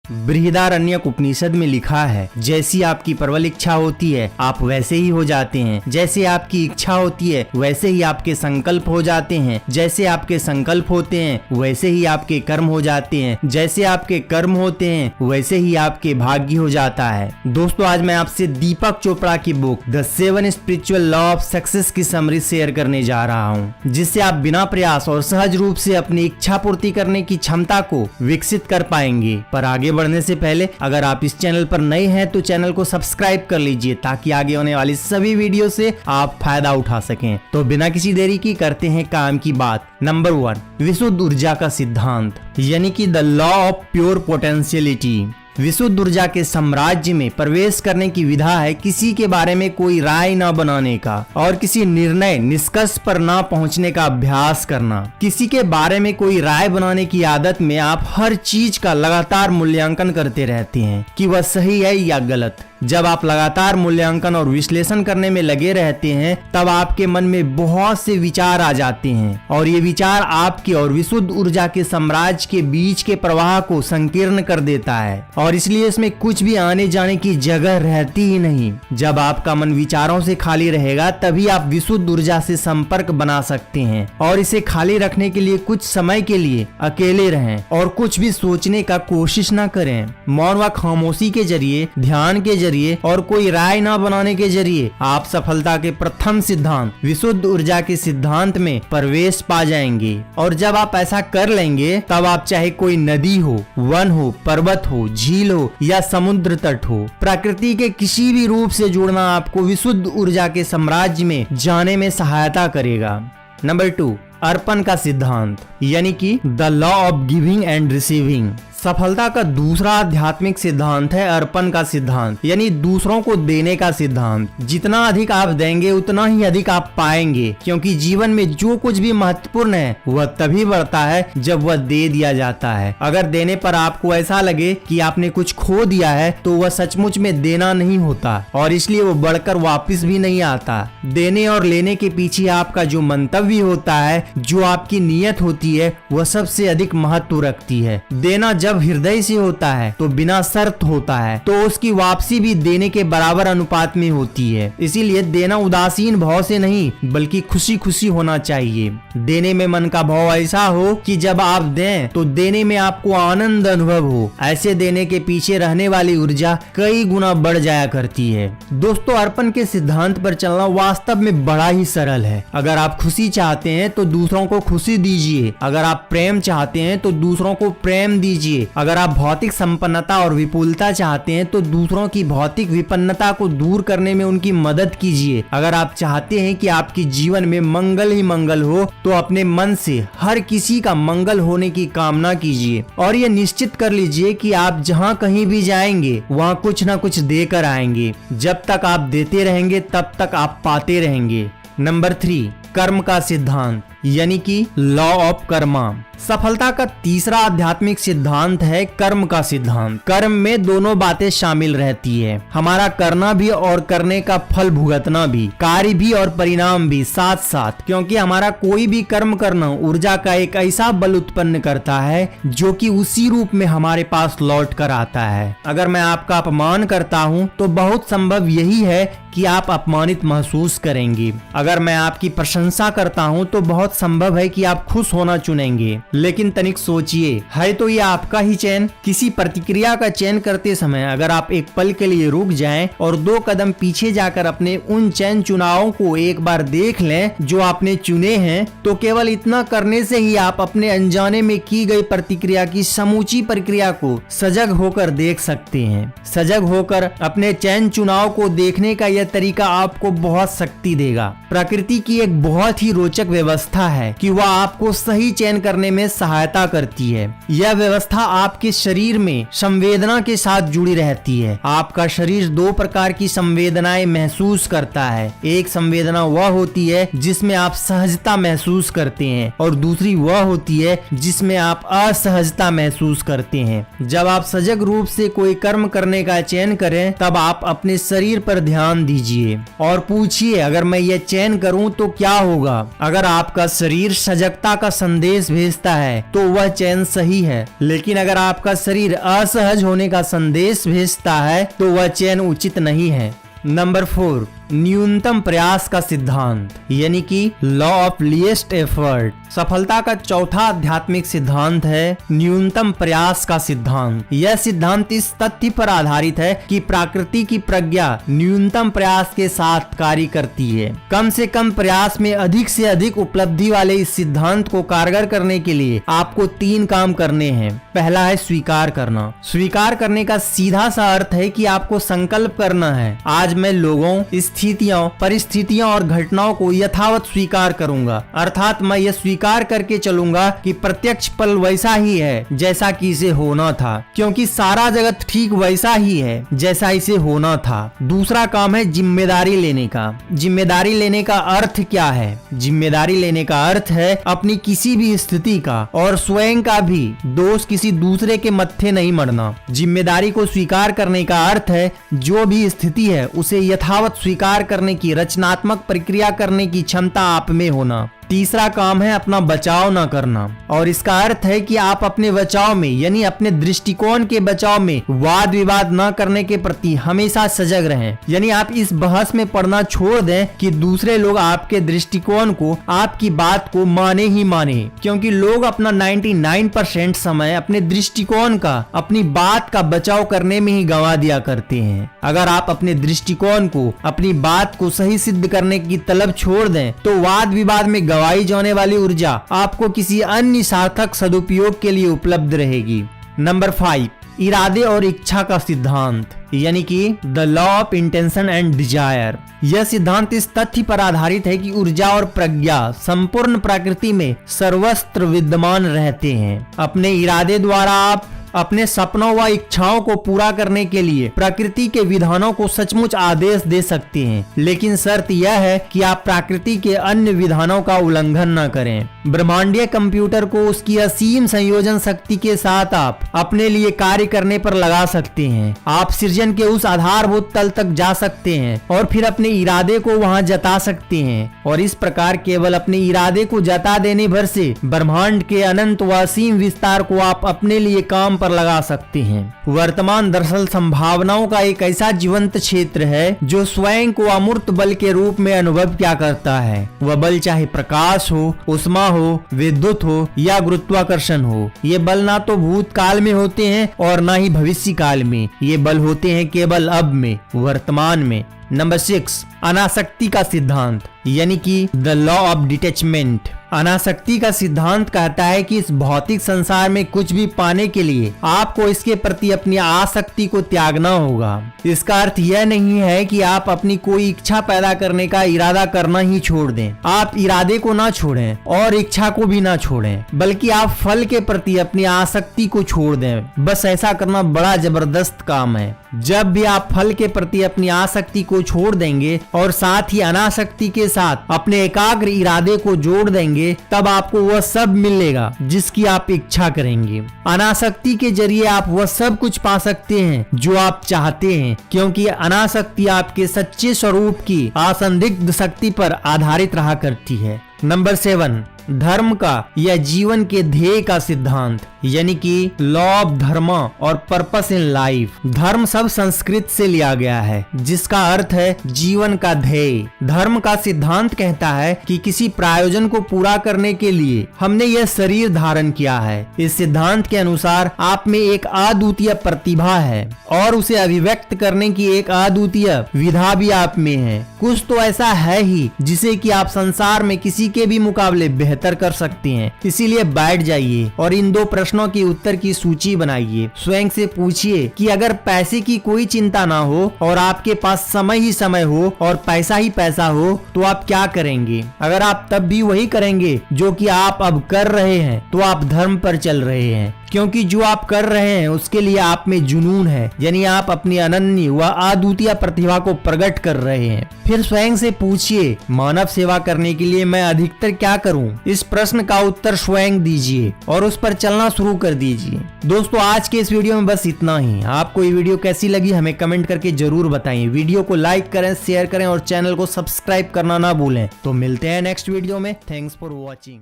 बृहदारण्यक उपनिषद में लिखा है, जैसी आपकी प्रबल इच्छा होती है आप वैसे ही हो जाते हैं। जैसे आपकी इच्छा होती है वैसे ही आपके संकल्प हो जाते हैं। जैसे आपके संकल्प होते हैं वैसे ही आपके कर्म हो जाते हैं। जैसे आपके कर्म होते हैं वैसे ही आपके भाग्य हो जाता है। दोस्तों, आज मैं आपसे दीपक चोपड़ा की book the 7 spiritual law of success की समरी शेयर करने जा रहा हूँ, जिससे आप बिना प्रयास और सहज रूप से अपनी इच्छा पूर्ति करने की क्षमता को विकसित कर पाएंगे। पर आगे बढ़ने से पहले अगर आप इस चैनल पर नए हैं तो चैनल को सब्सक्राइब कर लीजिए, ताकि आगे होने वाली सभी वीडियो से आप फायदा उठा सकें। तो बिना किसी देरी की करते हैं काम की बात। नंबर 1, विशुद्ध ऊर्जा का सिद्धांत, यानी कि the law of pure potentiality. विशुद्ध ऊर्जा के साम्राज्य में प्रवेश करने की विधा है किसी के बारे में कोई राय न बनाने का और किसी निर्णय निष्कर्ष पर न पहुंचने का अभ्यास करना। किसी के बारे में कोई राय बनाने की आदत में आप हर चीज का लगातार मूल्यांकन करते रहते हैं कि वह सही है या गलत। जब आप लगातार मूल्यांकन और विश्लेषण करने में लगे रहते हैं तब आपके मन में बहुत से विचार आ जाते हैं और ये विचार आपके और विशुद्ध ऊर्जा के साम्राज्य के बीच के प्रवाह को संकीर्ण कर देता है और इसलिए इसमें कुछ भी आने जाने की जगह रहती ही नहीं। जब आपका मन विचारों से खाली रहेगा तभी आप विशुद्ध ऊर्जा से संपर्क बना सकते हैं। और इसे खाली रखने के लिए कुछ समय के लिए अकेले रहें और कुछ भी सोचने का कोशिश न करें। मौन व खामोशी के जरिए, ध्यान के जरिए और कोई राय ना बनाने के जरिए आप सफलता के प्रथम सिद्धांत विशुद्ध ऊर्जा के सिद्धांत में प्रवेश पा जाएंगे। और जब आप ऐसा कर लेंगे तब आप चाहे कोई नदी हो, वन हो, पर्वत हो, झील हो या समुद्र तट हो, प्रकृति के किसी भी रूप से जुड़ना आपको विशुद्ध ऊर्जा के साम्राज्य में जाने में सहायता करेगा। नंबर 2, अर्पण का सिद्धांत, यानी कि the law of giving and receiving. सफलता का दूसरा आध्यात्मिक सिद्धांत है अर्पण का सिद्धांत, यानी दूसरों को देने का सिद्धांत। जितना अधिक आप देंगे उतना ही अधिक आप पाएंगे, क्योंकि जीवन में जो कुछ भी महत्वपूर्ण है वह तभी बढ़ता है जब वह दे दिया जाता है। अगर देने पर आपको ऐसा लगे कि आपने कुछ खो दिया है तो वह सचमुच में देना नहीं होता और इसलिए वो बढ़कर वापस भी नहीं आता। देने और लेने के पीछे आपका जो मंतव्य होता है, जो आपकी नीयत होती है, वह सबसे अधिक महत्व रखती है। देना जब हृदय से होता है तो बिना शर्त होता है, तो उसकी वापसी भी देने के बराबर अनुपात में होती है। इसीलिए देना उदासीन भाव से नहीं बल्कि खुशी खुशी होना चाहिए। देने में मन का भाव ऐसा हो कि जब आप दें तो देने में आपको आनंद अनुभव हो। ऐसे देने के पीछे रहने वाली ऊर्जा कई गुना बढ़ जाया करती है। दोस्तों, अर्पण के सिद्धांत पर चलना वास्तव में बड़ा ही सरल है। अगर आप खुशी चाहते हैं तो दूसरों को खुशी दीजिए। अगर आप प्रेम चाहते हैं तो दूसरों को प्रेम दीजिए। अगर आप भौतिक संपन्नता और विपुलता चाहते हैं तो दूसरों की भौतिक विपन्नता को दूर करने में उनकी मदद कीजिए। अगर आप चाहते हैं कि आपके जीवन में मंगल ही मंगल हो तो अपने मन से हर किसी का मंगल होने की कामना कीजिए और ये निश्चित कर लीजिए कि आप जहाँ कहीं भी जाएंगे वहाँ कुछ न कुछ देकर आएंगे। जब तक आप देते रहेंगे तब तक आप पाते रहेंगे। नंबर 3, कर्म का सिद्धांत, यानी कि लॉ ऑफ कर्मा। सफलता का तीसरा आध्यात्मिक सिद्धांत है कर्म का सिद्धांत। कर्म में दोनों बातें शामिल रहती है, हमारा करना भी और करने का फल भुगतना भी, कार्य भी और परिणाम भी साथ साथ। क्योंकि हमारा कोई भी कर्म करना ऊर्जा का एक ऐसा बल उत्पन्न करता है जो कि उसी रूप में हमारे पास लौट कर आता है। अगर मैं आपका अपमान करता हूँ तो बहुत संभव यही है कि आप अपमानित महसूस करेंगे। अगर मैं आपकी प्रशंसा करता हूँ तो बहुत संभव है कि आप खुश होना चुनेंगे। लेकिन तनिक सोचिए, है तो ये आपका ही चयन। किसी प्रतिक्रिया का चयन करते समय अगर आप एक पल के लिए रुक जाएं और 2 कदम पीछे जाकर अपने उन चयन चुनावों को एक बार देख लें जो आपने चुने हैं, तो केवल इतना करने से ही आप अपने अनजाने में की गई प्रतिक्रिया की समूची प्रक्रिया को सजग होकर देख सकते हैं। सजग होकर अपने चयन चुनाव को देखने का यह तरीका आपको बहुत शक्ति देगा। प्रकृति की एक बहुत ही रोचक व्यवस्था है कि वह आपको सही चयन करने में सहायता करती है। यह व्यवस्था आपके शरीर में संवेदना के साथ जुड़ी रहती है। आपका शरीर 2 प्रकार की संवेदनाएं महसूस करता है। एक संवेदना वह होती है जिसमें आप सहजता महसूस करते हैं और दूसरी वह होती है जिसमें आप असहजता महसूस करते हैं। जब आप सजग रूप से कोई कर्म करने का चयन करें तब आप अपने शरीर पर ध्यान दीजिए और पूछिए, अगर मैं यह चयन करूं तो क्या होगा। अगर आपका आपका शरीर सजगता का संदेश भेजता है तो वह चैन सही है, लेकिन अगर आपका शरीर असहज होने का संदेश भेजता है तो वह चैन उचित नहीं है। नंबर 4, न्यूनतम प्रयास का सिद्धांत यानी कि लॉ ऑफ लीस्ट एफर्ट। सफलता का चौथा आध्यात्मिक सिद्धांत है न्यूनतम प्रयास का सिद्धांत। यह सिद्धांत इस तथ्य पर आधारित है कि प्रकृति की प्रज्ञा न्यूनतम प्रयास के साथ कार्य करती है। कम से कम प्रयास में अधिक से अधिक उपलब्धि वाले इस सिद्धांत को कारगर करने के लिए आपको 3 काम करने हैं। पहला है स्वीकार करना। स्वीकार करने का सीधा सा अर्थ है कि आपको संकल्प करना है, आज मैं लोगों, स्थितियों, परिस्थितियों और घटनाओं को यथावत स्वीकार करूंगा। अर्थात मैं यह स्वीकार करके चलूंगा कि प्रत्यक्ष पल वैसा ही है जैसा कि इसे होना था, क्योंकि सारा जगत ठीक वैसा ही है जैसा इसे होना था। दूसरा काम है जिम्मेदारी लेने का। जिम्मेदारी लेने का अर्थ क्या है? जिम्मेदारी लेने का अर्थ है अपनी किसी भी स्थिति का और स्वयं का भी दोष किसी दूसरे के मत्थे नहीं मरना। जिम्मेदारी को स्वीकार करने का अर्थ है जो भी स्थिति है उसे यथावत स्वीकार करने की रचनात्मक प्रक्रिया करने की क्षमता आप में होना। तीसरा काम है अपना बचाव न करना, और इसका अर्थ है कि आप अपने बचाव में यानी अपने दृष्टिकोण के बचाव में वाद विवाद न करने के प्रति हमेशा सजग रहें। यानी आप इस बहस में पड़ना छोड़ दें कि दूसरे लोग आपके दृष्टिकोण को, आपकी बात को माने ही माने, क्योंकि लोग अपना 99% समय अपने दृष्टिकोण का, अपनी बात का बचाव करने में ही गंवा दिया करते हैं। अगर आप अपने दृष्टिकोण को, अपनी बात को सही सिद्ध करने की तलब छोड़ दें तो वाद विवाद में गवाई जाने वाली ऊर्जा आपको किसी अन्य सार्थक सदुपयोग के लिए उपलब्ध रहेगी। नंबर 5, इरादे और इच्छा का सिद्धांत यानी कि the law of intention and desire. यह सिद्धांत इस तथ्य पर आधारित है कि ऊर्जा और प्रज्ञा संपूर्ण प्रकृति में सर्वत्र विद्यमान रहते हैं। अपने इरादे द्वारा आप अपने सपनों व इच्छाओं को पूरा करने के लिए प्रकृति के विधानों को सचमुच आदेश दे सकते हैं, लेकिन शर्त यह है कि आप प्रकृति के अन्य विधानों का उल्लंघन न करें। ब्रह्मांडीय कंप्यूटर को उसकी असीम संयोजन शक्ति के साथ आप अपने लिए कार्य करने पर लगा सकते हैं। आप सृजन के उस आधारभूत तल तक जा सकते हैं और फिर अपने इरादे को वहां जता सकते हैं, और इस प्रकार केवल अपने इरादे को जता देने भर से ब्रह्मांड के अनंत व असीम विस्तार को आप अपने लिए काम पर लगा सकते हैं। वर्तमान दरअसल संभावनाओं का एक ऐसा जीवंत क्षेत्र है जो स्वयं को अमूर्त बल के रूप में अनुभव क्या करता है। वह बल चाहे प्रकाश हो, उष्मा हो, विद्युत हो या गुरुत्वाकर्षण हो। ये बल ना तो भूतकाल में होते हैं और ना ही भविष्य काल में। ये बल होते हैं केवल अब में, वर्तमान में। नंबर 6, अनासक्ति का सिद्धांत यानी कि द लॉ ऑफ डिटैचमेंट। अनासक्ति का सिद्धांत कहता है कि इस भौतिक संसार में कुछ भी पाने के लिए आपको इसके प्रति अपनी आसक्ति को त्यागना होगा। इसका अर्थ यह नहीं है कि आप अपनी कोई इच्छा पैदा करने का इरादा करना ही छोड़ दें। आप इरादे को ना छोड़ें और इच्छा को भी ना छोड़ें, बल्कि आप फल के प्रति अपनी आसक्ति को छोड़ दें। बस ऐसा करना बड़ा जबरदस्त काम है। जब भी आप फल के प्रति अपनी आसक्ति को छोड़ देंगे और साथ ही अनासक्ति के साथ अपने एकाग्र इरादे को जोड़ देंगे, तब आपको वह सब मिलेगा जिसकी आप इच्छा करेंगे। अनासक्ति के जरिए आप वह सब कुछ पा सकते हैं जो आप चाहते हैं, क्योंकि अनासक्ति आपके सच्चे स्वरूप की असंदिग्ध शक्ति पर आधारित रहा करती है। नंबर 7, धर्म का या जीवन के ध्येय का सिद्धांत यानी कि लॉ ऑफ धर्म और पर्पस इन लाइफ। धर्म सब संस्कृत से लिया गया है जिसका अर्थ है जीवन का ध्येय। धर्म का सिद्धांत कहता है कि किसी प्रयोजन को पूरा करने के लिए हमने यह शरीर धारण किया है। इस सिद्धांत के अनुसार आप में एक अद्वितीय प्रतिभा है और उसे अभिव्यक्त करने की एक अद्वितीय विधा भी आप में है। कुछ तो ऐसा है ही जिसे कि आप संसार में किसी के भी मुकाबले बेहतर कर सकते हैं। इसीलिए बैठ जाइए और इन 2 प्रश्नों की उत्तर की सूची बनाइए। स्वयं से पूछिए कि अगर पैसे की कोई चिंता ना हो और आपके पास समय ही समय हो और पैसा ही पैसा हो तो आप क्या करेंगे? अगर आप तब भी वही करेंगे जो कि आप अब कर रहे हैं तो आप धर्म पर चल रहे हैं, क्योंकि जो आप कर रहे हैं उसके लिए आप में जुनून है, यानी आप अपनी अनन्य व अद्वितीय प्रतिभा को प्रकट कर रहे हैं। फिर स्वयं से पूछिए, मानव सेवा करने के लिए मैं अधिकतर क्या करूं? इस प्रश्न का उत्तर स्वयं दीजिए और उस पर चलना शुरू शुरू कर दीजिए। दोस्तों आज के इस वीडियो में बस इतना ही। आपको ये वीडियो कैसी लगी हमें कमेंट करके जरूर बताइए। वीडियो को लाइक करें, शेयर करें और चैनल को सब्सक्राइब करना ना भूलें। तो मिलते हैं नेक्स्ट वीडियो में। Thanks for watching.